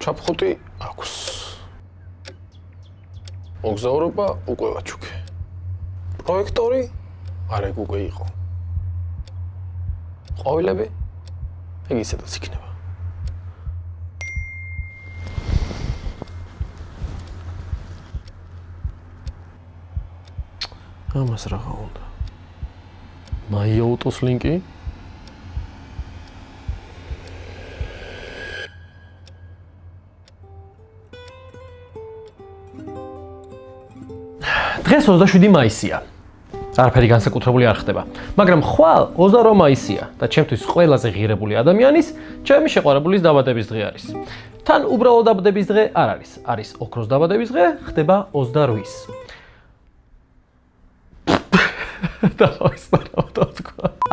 ჩაფხუტი აქვს. მოგზაურობა უკვე ვაჩუქე. პროექტორი არ ეგ უკვე იყო. ყვავილები ეგ ისედაც იქნება. ამას რაღა უნდა. მაიაუტოს ლინკი. დღეს 27 მაისია. არაფერი განსაკუთრებული არ ხდება, მაგრამ ხვალ 28 მაისია და ჩემთვის ყველაზე ღირებული ადამიანის, ჩემი შეყვარებულის დაბადების დღე არის. თან უბრალოდ დაბადების დღე არ არის, არის ოქროს დაბადების დღე, ხდება 28-ის.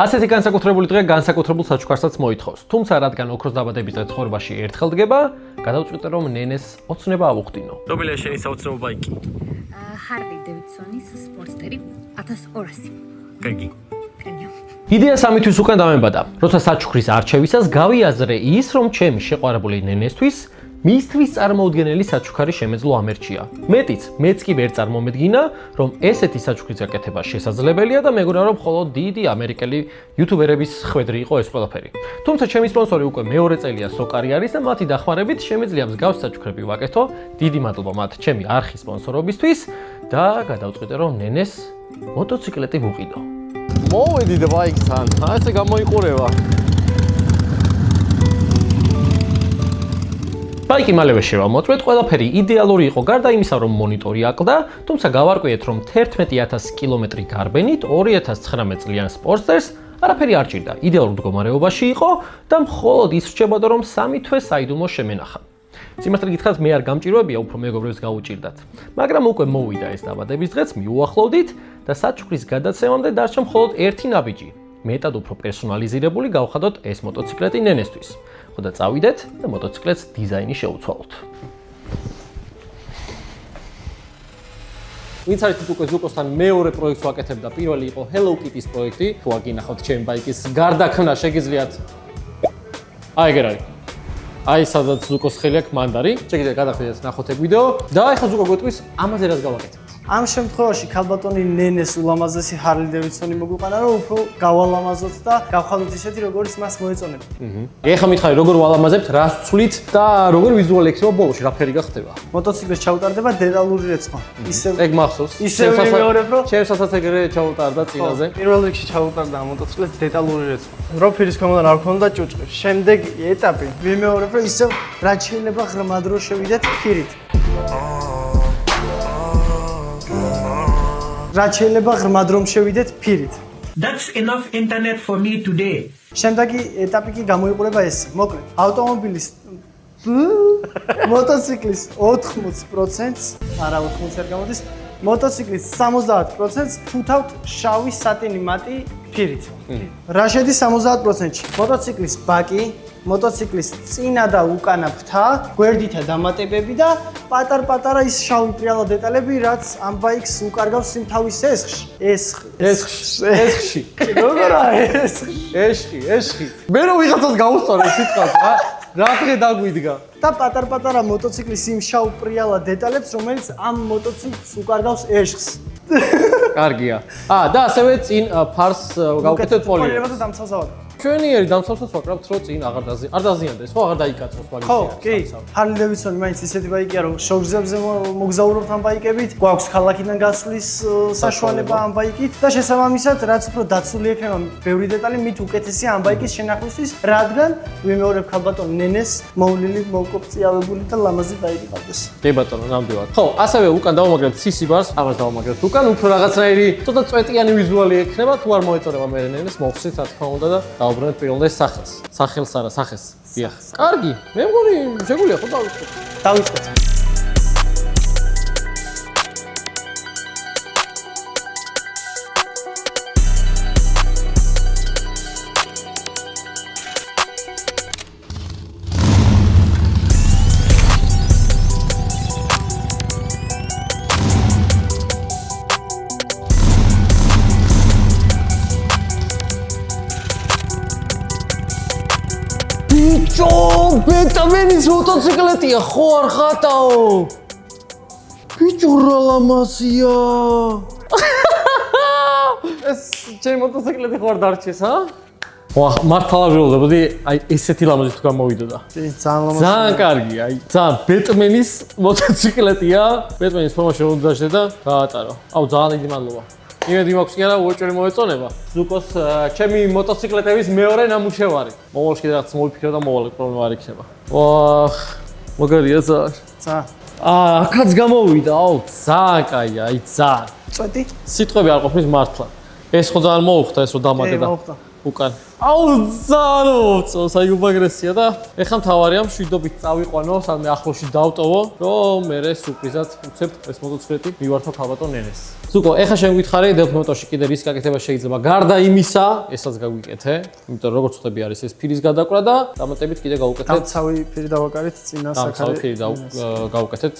ასეთი განსაკუთრებული დღე განსაკუთრებულ საჩუქარსაც მოითხოვს. თუმცა რადგან ოქროს დაბადების დღე ცხოვრებაში ერთხელ დგება, გადავწყვიტე რომ ნენეს ოცნება ავუხდინო. რომელია შენი საოცნებო ბაიკი? Harley Davidson-ის სპორტსტერი 1200. კარგი. იდეა 3 თვის უკან დამებადა. როცა საჩუქრის არჩევისას გავიაზრე ის, რომ ჩემი შეყვარებული ნენესთვის მისთვის წარმოუდგენელი საჩუქარი შემეძლო ამერჩია. მეც კი ვერ წარმომედგინა, რომ ესეთი საჩუქრის გაკეთება შესაძლებელია და მეგონა რომ მხოლოდ დიდი ამერიკელი იუთუბერების ხვედრი იყო ეს ყველაფერი. თუმცა ჩემი სპონსორი უკვე მეორე წელია სოკარი არის და მათი დახმარებით შემეძლია მსგავს საჩუქრები ვაკეთო. დიდი მადლობა მათ ჩემი არხის სპონსორობისთვის და გადავწყვიტე რომ ნენეს მოტოციკლეტი ვუყიდო. მოვედი ბაიკთან, ასე გამოიყურება. ბაიკი მალევე შევამოწმეთ, ყველაფერი იდეალური იყო, გარდა იმისა, რომ მონიტორი აკლდა, თუმცა გავარკვიეთ, რომ 11000 კილომეტრი გარბენით 2019 წლიან სპორტსტერს არაფერი არ ჭირდა. იდეალურ მდგომარეობაში იყო და მხოლოდ ის რჩებოდა, რომ 3 თვე საიდუმლო შემენახა. სიმართლე გითხრათ, მე არ გამჭირვებია, უფრო მეგობრებს გაუჭირდათ. მაგრამ უკვე მოვიდა ეს დაბადების დღეც, მიუახლოვდით და საჩუქრის გადაცემამდე დარჩა მხოლოდ ერთი ნაბიჯი. მეტად უფრო პერსონალიზირებული გავხადოთ ეს მოტოციკლეტი ნენესთვის. ხო და წავიდეთ და მოტოციკლეტს დიზაინი შეუცვალოთ. ვინც არის უკვე ზუკოსთან მეორე პროექტს ვაკეთებ და პირველი იყო Hello Kitty-ის პროექტი. თუ აგინახავთ ჩემი ბაიკის გარდაქმნა შეგიძლიათ აი ეგ არის. აი სადაც ზუკოს ხელი აქვს მანდარი. შეგიძლიათ გადახედეთ ნახოთ ეგ ვიდეო და ახლა ზუკო გვეტყვის ამაზე რას გავაკეთებთ. ამ შემთხვევაში ქალბატონი ნენეს ულამაზესი Harley Davidson-ი მოგვიყვანა, რომ უფრო გავალამაზოთ და გავხადოთ ისეთი, როგორც მას მოეწონება. ეხლა მითხარი, როგორ ვალამაზებთ, რას ვცვლით და როგორ ვიზუალი ექნება ბოლოში, რა ფერი გახდება? მოტოციკლის ჩაუტარდება დეტალური რეცხვა. ეგ მახსოვს. ისე ვიმეორებ, რომ ჩემსაც ეგრე ჩაუტარდა წინაზე. პირველ რიგში ჩაუტარდა მოტოციკლის დეტალური რეცხვა. როფირის ქვემოდან არ ქონდა ჭუჭყი. შემდეგი ეტაპი ვიმეორებ, რომ ისე რაც შეიძლება ღრმად რო შევიდეთ ფირით. რაც შეიძლება ღრმად რომ შევიდეთ ფირით. That's enough internet for me today. შემდეგი ეტაპი კი გამოიყურება ეს. მოკლედ, ავტომობილის მოტოციკლის 80%-ს, არა 80 არ გამოდის, მოტოციკლის 70%-ს თუთავთ შავი სატინი მატი ფირით. რა შედის 70%-ში? მოტოციკლის ბაკი, მოტოციკლის წინა და უკანა ფრთა, გვერდითა დამატებები და პატარ-პატარა ის შავი პრიალა დეტალები, რაც ამ ბაიკს უკარგავს იმ თავის ესხში. როგორ არის ესხი? მე რომ ვიღაცას გაუსწორე სიტყვას, რა დღე დაგვიდგა. და პატარ-პატარა მოტოციკლის იმ შავ პრიალა დეტალებს, რომელიც ამ მოტოციკლს უკარგავს ესხს. კარგია. და ასევე წინ ფარს გავუკეთეთ პოლიურა. და დამცავსავად. ჩვენიერი დამცავსაც ვაკრავთ, რომ წინ არ დაზიანდეს, ხო, აღარ დაიკაცროს მაგის. ხო, კი. Harley Davidson მაინც ისეთი ბაიკია, რომ შორგზებზე მოგზაურობთ ამ ბაიკებით, გვაქვს ქალაქიდან გასვლის საშუალება ამ ბაიკით და შესაბამისად, რაც უფრო დაცული ექნება ბევრი დეტალი, მით უკეთესია ამ ბაიკის შენახვისთვის, რადგან ვიმეორებ ქალბატონ ნენეს მოვლილი, მოკოპწიავებული და ლამაზი ბაიკი ყავდეს. კი ბატონო, ნამდვილად. ხო, ასევე უკან დავამაგრებთ სისიბარს, ამას დავამაგრებთ უკან, უფრო რაღაცნაირი, ცოტა წვეტიანი ვიზუალი ექნება, თუ არ მოეწონება მე ნენეს, მოვხსნით რა თქმა უნდა და დაუბრუნეთ პირველად სახელს. სახელს არა, სახეს. დიახ. კარგი. მე მგონი შეგვიძლია ხო დავიწყოთ. დავიწყოთ. ბიჭო, ბეტამენის მოტოციკლეტია, ხო არ ხატაო? ბიჭო, რა ლამაზია. ეს ჩემი მოტოციკლეტი ხო არ დარჩეს, ა? მართლა ველოდებოდი, აი ესეთი ლამაზი თუ გამოვიდოდა. ძალიან ლამაზი. ძალიან კარგია, აი ძალიან ბეტმენის მოტოციკლეტია. ბეტმენის ფორმაში რომ დაждე და გაატარო. აუ ძალიან დიდი მადლობა. იმედი მაქვს კი არა უეჭველი მოეწონება. ზუკოს ჩემი მოტოციკლეტების მეორე ნამუშევარი. მოვალში კიდე რაღაც მოვიფიქრე და მოვალ პრობლემა არ იქნება. ვაჰ, მაგარია ძალიან. აქაც გამოვიდა, აუ ძალიან კაია, აი ძალიან. წვეტი? სიტყვები არ ყოფნის მართლა. ეს ხო ძალიან მოუხდა ეს რომ დამატე და უკან. აუ ძალიან მოწონს, აი უმაგრესია და ეხლა მთავარია მშვიდობით წავიყვანო, სადმე ახლოში დავტოვო, რომ მე სურპრიზად უცებ ეს მოტოციკლეტი მივართო ქალბატონ ნენეს. ზუკო, ეხლა შენ გითხარი დელფი მოტოში კიდე რის გაკეთება შეიძლება. გარდა იმისა, ესაც გაგვიკეთე, იმიტომ როგორც ხვდები არის ეს ფირის გადაკვრა და დამატებით კიდე გავუკეთეთ. დამცავი ფირი დავაკარით წინა დამცავი საქარი. ფირი გავუკეთეთ.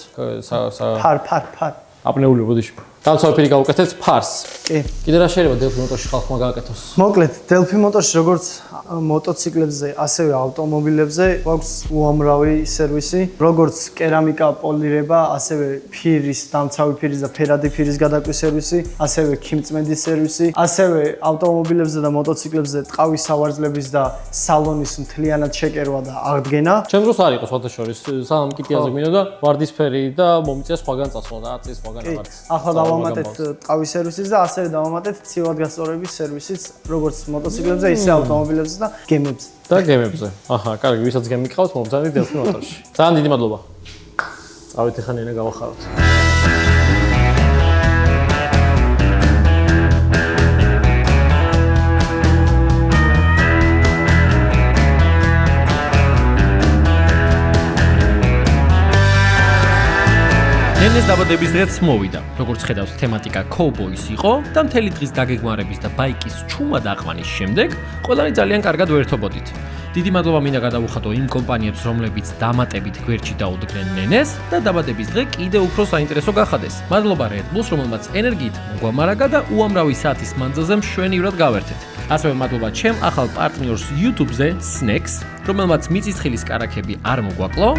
ფარ. აპნეული ბოდიში. დამცავი ფირი გავუკეთეთ ფარს. კი. კიდე რა შეიძლება დელფი მოტოში ხალხმა გააკეთოს? მოკლედ, დელფი მოტოში როგორც მოტოციკლებზე, ასევე ავტომობილებზე გვაქვს უამრავი სერვისი, როგორც კერამიკა, პოლირება, ასევე ფირის, დამცავი ფირის და ფერადი ფირის გადაკვის სერვისი, ასევე ქიმწმენდის სერვისი, ასევე ავტომობილებზე და მოტოციკლებზე ტყავის სავარძლების და სალონის მთლიანად შეკერვა და აღდგენა. ჩემ დროს არ იყო სხვათა შორის, სამ კიტიაზე მინდა ვარდისფერი და მომიწია სხვაგან წასვლა და აწის სხვაგან აღარც. ახლა დავამატეთ ტყავის სერვისიც და ასევე დავამატეთ ცივად გასწორების სერვისიც, როგორც მოტოციკლებზე, ისე ავტომობილებზე და გემებზე. და გემებზე. აჰა, კარგი, ვისაც გემი გყავს, მომბრძანეთ დელფი მოტოში. ძალიან დიდი მადლობა. წავით ახლა ნენა გავახაროთ. ნენეს დაბადების დღეც მოვიდა. როგორც ხედავთ, თემატიკა კოუბოის იყო და მთელი დღის დაგეგმარების და ბაიკის ჩუმად აყვანის შემდეგ ყველანი ძალიან კარგად ვერთობოდით. დიდი მადლობა მინდა გადავუხადო იმ კომპანიებს, რომლებიც დამატებით გვერდში დაუდგნენ ნენეს და დაბადების დღე კიდე უფრო საინტერესო გახადეს. მადლობა Red Bulls, რომელმაც ენერგიით მოგვამარაგა და უამრავი საათის მანძილზე მშვენივრად გავერთეთ. ასევე მადლობა ჩემ ახალ პარტნიორს YouTube-ზე, Snacks, რომელმაც მიწისხილის კარაქები არ მოგვაკლო.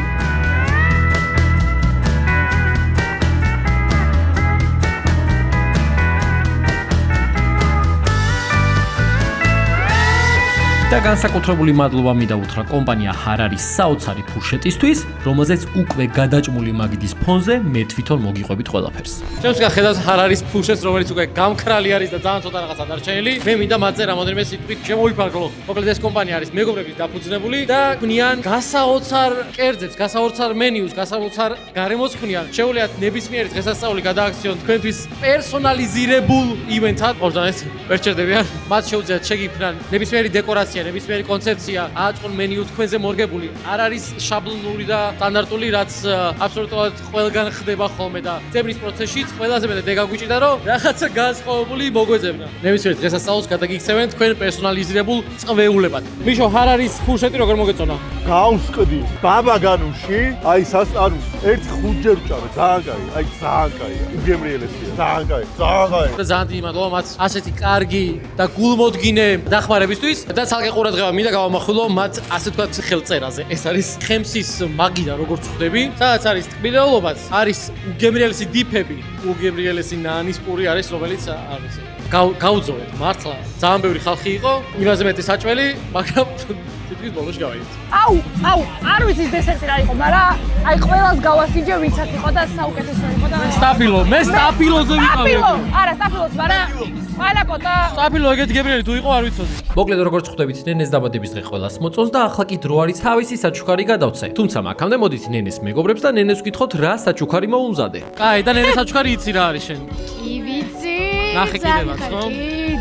და განსაკუთრებული მადლობა მიდაუთრა კომპანია Hararis საოცარი ფურშეტისთვის, რომელზეც უკვე გადაჭმული მაგიდის ფონზე მე თვითონ მოგიყვებით ყველაფერს. ჩემს გახედავთ Hararis ფურშეტს, რომელიც უკვე გამქრალი არის და ძალიან ცოტა რაღაცა დარჩენილი. მე მინდა მათზე რამოდენიმე სიტყვით შემოვიფარგლო. მოკლედ ეს კომპანია არის მეგობრების დაფუძნებული და ქმნიან გასაოცარ კერძებს, გასაოცარ მენიუს, გასაოცარ გარემოს ქმნიან. შეუძლიათ ნებისმიერი დღესასწაული გადააქციონ თქვენთვის პერსონალიზირებულ ივენთად. ორჯანეთ ვერ ჩერდებიან. მათ შეუძლიათ შეგიფრან ნებისმიერი დეკორაცია, ნებისმიერი კონცეფცია, აწყონ მენიუ თქვენზე მორგებული. არ არის შაბლონური და სტანდარტული, რაც აბსოლუტურად ყველგან ხდება ხოლმე და ძებნის პროცესშიც ყველაზე მეტად დეგაგვიჭირდა, რომ რაღაცა განსხვავებული მოგვეძებნა. ნებისმიერ დღესასწაულს გადაგიქცევენ თქვენ პერსონალიზირებულ წვეულებად. მიშო, Hararis ფურშეტი როგორ მოგეწონა? გავსკდი ბაბაგანუში, აი სასტარუს ერთ ხუთჯერ ვჭამე, ძალიან კაი, აი ძალიან კაი, უგემრიელესია, ძალიან კაი. და ძალიან დიდი მადლობა მათ ასეთი კარგი და გულმოდგინე დახმარებისთვის და ცალკე ყურადღება მინდა გავამახვილო მათ ასე ვთქვათ ხელწერაზე. ეს არის ხემსის მაგიდა, როგორც ხვდები, სადაც არის ტკბილეულობაც, არის უგემრიელესი დიფები, უგემრიელესი ნანის პური არის, რომელიც არ ვიცი. გავძოვეთ მართლა. ძალიან ბევრი ხალხი იყო, იმაზე მეტი საჭველი, მაგრამ თითქმის ბოლოში გავაიდეთ. აუ, არ ვიცი დესერტი რა იყო, მაგრამ აი ყველას გავასიჯე ვიცაც იყო და საუკეთესო იყო და მე სტაფილოზე ვიყავი. არა, სტაფილოც, მაგრამ ყველა კოტა სტაფილო ეგეთი გემრიელი თუ იყო, არ ვიცოდი. მოკლედ როგორც ხვდებით, ნენეს დაბადების დღე ყველას მოწონს და ახლა კი დრო არის თავისი საჩუქარი გადავცე. თუმცა მაქამდე მოდით ნენეს მეგობრებს და ნენეს ვკითხოთ რა საჩუქარი მოუმზადე. კაი, და ნენეს საჩუქარი იცი რა არის შენ? კი ვიცი. ნახე კიდევაც, ხო?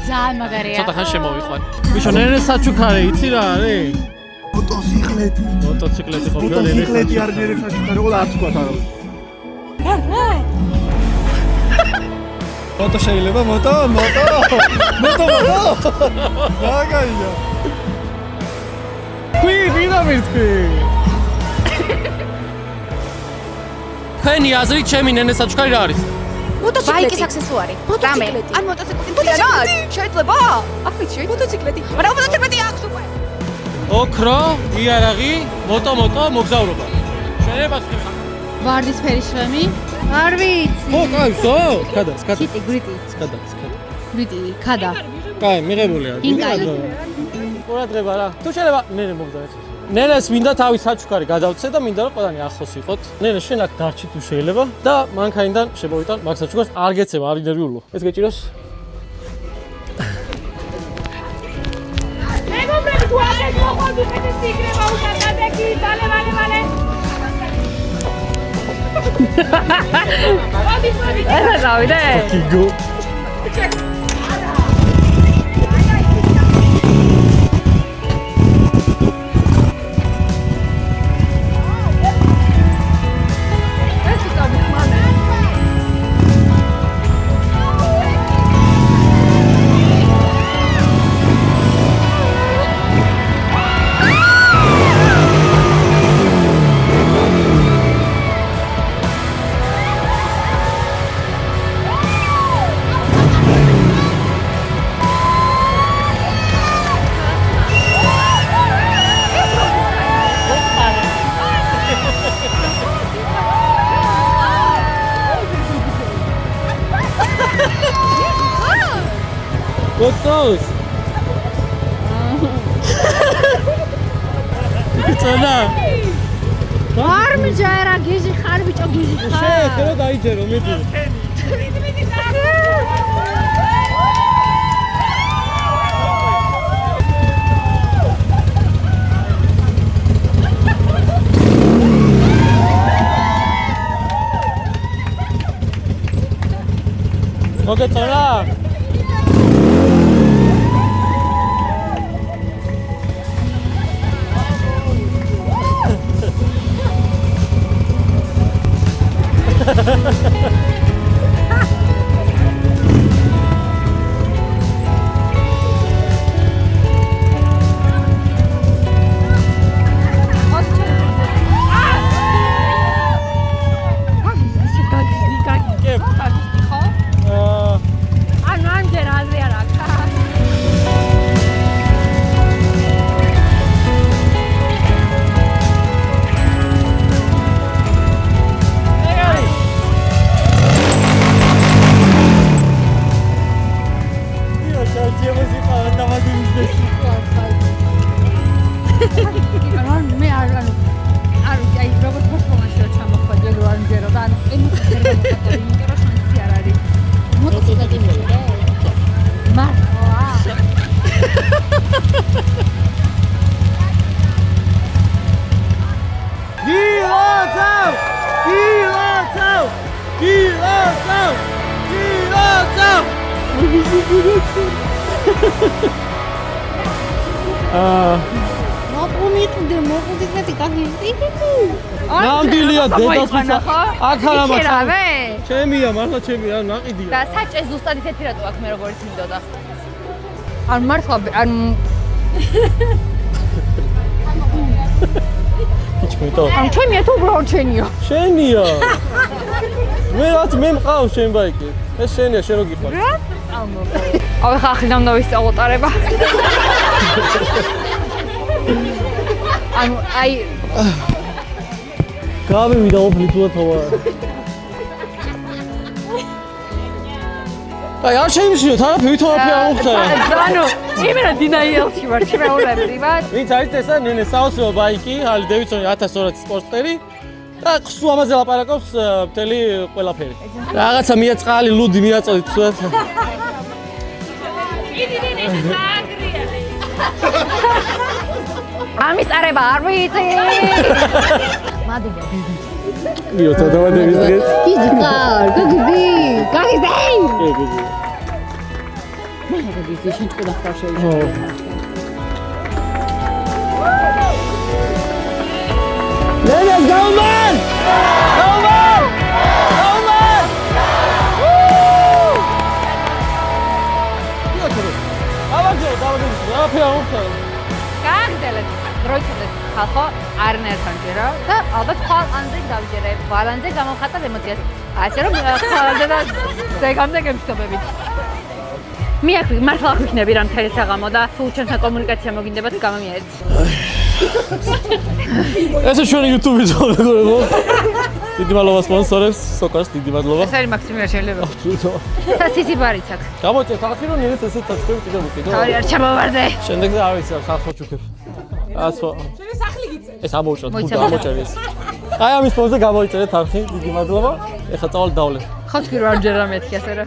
ძალიან მაგარია. ცოტა ხან შემოვიყვან. მიშო, ნენეს საჩუქარი იცი რა არის? მოტოციკლეტი. მოტოციკლეტი ხო გალენე. მოტოციკლეტი არ ნერე საჩუქარი, ყველა არ თქვა არა. მოტო შეიძლება მოტო. გაგაია. ვიდამირთი. ხენი აზრით ჩემი ნენეს საჩუქარი რა არის? ბაიკის აქსესუარი. მოტოციკლეტი. ან მოტოციკლეტი. შეიძლება? აქ ვიცი, მოტოციკლეტი. მაგრამ მოტოციკლეტი აქვს უკვე. ოქრო, იარაღი, მოტო, მოგზაურობა. შეიძლება სხვა. ვარდისფერი შრემი. არ ვიცი. ო, კაისო, ხადა. ჩიტი, გრიტი. ხადა. გრიტი, ხადა. კაი, მიღებულია. ინკაი. ყურადღება რა. თუ შეიძლება ნენე მოგზაურე. ნენეს მინდა თავის საჩუქარი გადავცე და მინდა რომ ყველანი ახლოს იყოთ. ნენე შენ აქ დარჩი თუ შეიძლება და მანქანიდან შემოვიტან მაგ საჩუქარს. არ გეცემა, არ ინერვიულო. ეს გეჭიროს? მეგობრები, თუ აღეთ მოხვალ უხეთის იქნება უკანადაკი, ვალე. ეს დავიდე. კიგო. Gotos. Იცონა. არ მიჯერა გიჟი ხარ ბიჭო გიჟი ხარ. შეექრო დაიჯერო მიდი. მოგეწონა? მოყუდით გაგიზდი. ნამდვილია დედასვისა. აქ არა მაქვს. იჩერავე? ჩემია, მართლა ჩემია, ნაყიდია. და საჭეს ზუსტად ისეთი რატო აქვს მე როგორც მინდოდა. არ მართლა არ იჩმეტო. ან ჩემია თუ უბრალოდ შენია. შენია. მე მყავს შენ ბაიკი. ეს შენია, შენ რო გიყვარს. რა? აი ხა ახლა დავისწავლო ტარება. ანუ აი გავივიდა ოფლიტუათავა. აი არ შეიმშინოთ, არაფერი ვითოვაფე არ მოხდარა. ანუ იმენა დინაიელში ვარ, შემეულები ვარ. ვინც არის ესა ნენე საოცრო ბაიკი, ჰარლი დევიდსონი 1200 სპორტსტერი და ხსუ ამაზე ლაპარაკობს მთელი ყველაფერი. რაღაცა მიაწყალი, ლუდი მიაწოდით სულად. იგი ნენე აგრია. ამის ტარება არ ვიცი. მადლობა. მიო თადავადების დღეს. დიდი ხარ, გაგიზდი. გეგეჯი. მე გაგიზდი, შენ თქვა ხარ შეიძლება. ნენე გაუმან! გაუმან! გაუმან! დავაგდო, გააგდელეთ, დროიცოდეთ ხალხო, არნერთან ჯერო და ალბათ ხალხანზე გავჯერებ, ბალანზე გამოვხატავ ემოციას. ასე რომ ხალხზე და ზეგამდე გემშვიდობებით. მე აქ მართლა არ ვიქნები რა მთელი საღამო და თუ ჩვენთან კომუნიკაცია მოგინდებათ გამომიარეთ. ესე ჩვენი YouTube-ი ზოგადად. დიდი მადლობა სპონსორებს, სოკას დიდი მადლობა. ეს არის მაქსიმუმი რა შეიძლება. სასიცი ბარიც აქ. გამოჭერთ ახლა რომ ეს ესეც საჭიროა კიდევ უკიდო. თავი არ ჩამოვარდე. შემდეგზე არ ვიცი რა სახს ვაჩუქებ. აცო. შენი სახლი გიწე. ეს ამოუჭროთ, თუ გამოჭერეს. აი ამის პოზზე გამოიწერეთ არხი, დიდი მადლობა. ეხლა წავალ დავლე. ხო თქვი რომ არ ჯერა მეთქი ასე რა.